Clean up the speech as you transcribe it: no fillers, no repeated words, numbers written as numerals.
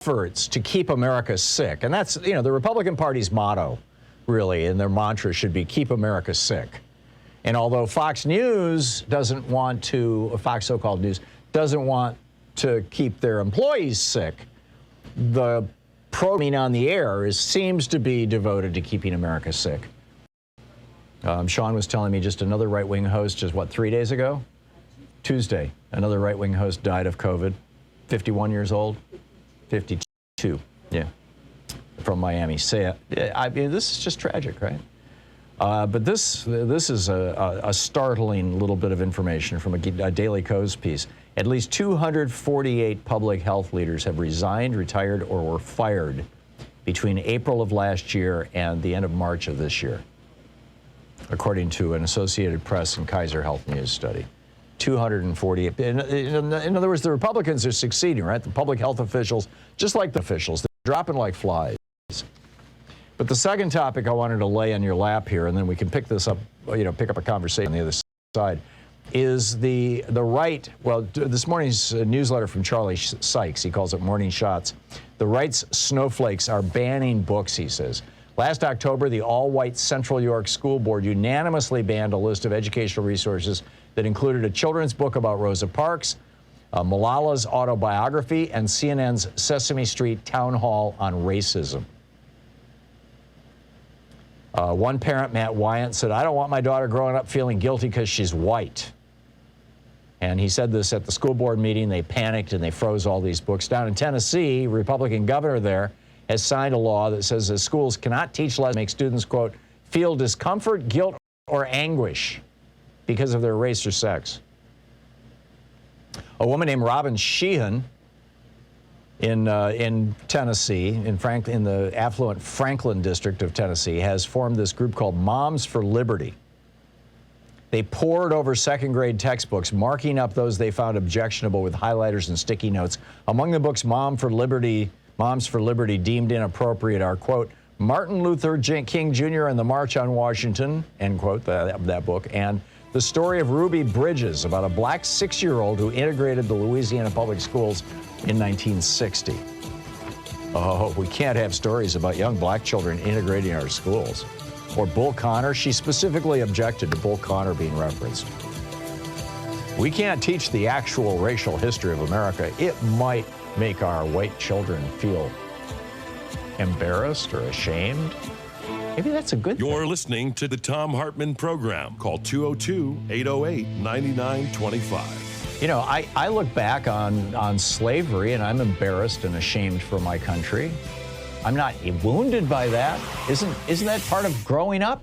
efforts to keep America sick. And that's, you know, the Republican Party's motto, really, and their mantra should be keep America sick. And although Fox News doesn't want to, Fox so-called news, doesn't want to keep their employees sick, the programming on the air seems to be devoted to keeping America sick. Sean was telling me just another right-wing host just, 3 days ago? Tuesday, another right-wing host died of COVID, 51 years old, 52, yeah, from Miami. I mean, this is just tragic, right? But this is a startling little bit of information from a Daily Kos piece. At least 248 public health leaders have resigned, retired, or were fired between April of last year and the end of March of this year, according to an Associated Press and Kaiser Health News study. 248. In other words, the Republicans are succeeding, right? The public health officials, just like the officials, they're dropping like flies. But the second topic I wanted to lay on your lap here, and then we can pick this up, you know, pick up a conversation on the other side, is the right. Well, this morning's newsletter from Charlie Sykes, he calls it Morning Shots. The right's snowflakes are banning books, he says. Last October, the all-white Central York School Board unanimously banned a list of educational resources that included a children's book about Rosa Parks, Malala's autobiography, and CNN's Sesame Street town hall on racism. One parent, Matt Wyant, said, "I don't want my daughter growing up feeling guilty because she's white." And he said this at the school board meeting. They panicked and they froze all these books down. In Tennessee, Republican governor there has signed a law that says that schools cannot teach lessons that make students, quote, feel discomfort, guilt, or anguish because of their race or sex. A woman named Robin Sheehan in Tennessee, in the affluent Franklin district of Tennessee, has formed this group called Moms for Liberty. They pored over second grade textbooks, marking up those they found objectionable with highlighters and sticky notes. Among the books Moms for Liberty deemed inappropriate are, quote, Martin Luther King Jr. and the March on Washington, end quote, that book, and The Story of Ruby Bridges, about a black 6-year-old who integrated the Louisiana public schools in 1960. Oh, we can't have stories about young black children integrating our schools. Or Bull Connor. She specifically objected to Bull Connor being referenced. We can't teach the actual racial history of America. It might make our white children feel embarrassed or ashamed. Maybe that's a good thing. You're listening to the Thom Hartmann Program. Call 202-808-9925. You know, I look back on slavery, and I'm embarrassed and ashamed for my country. I'm not wounded by that. Isn't that part of growing up?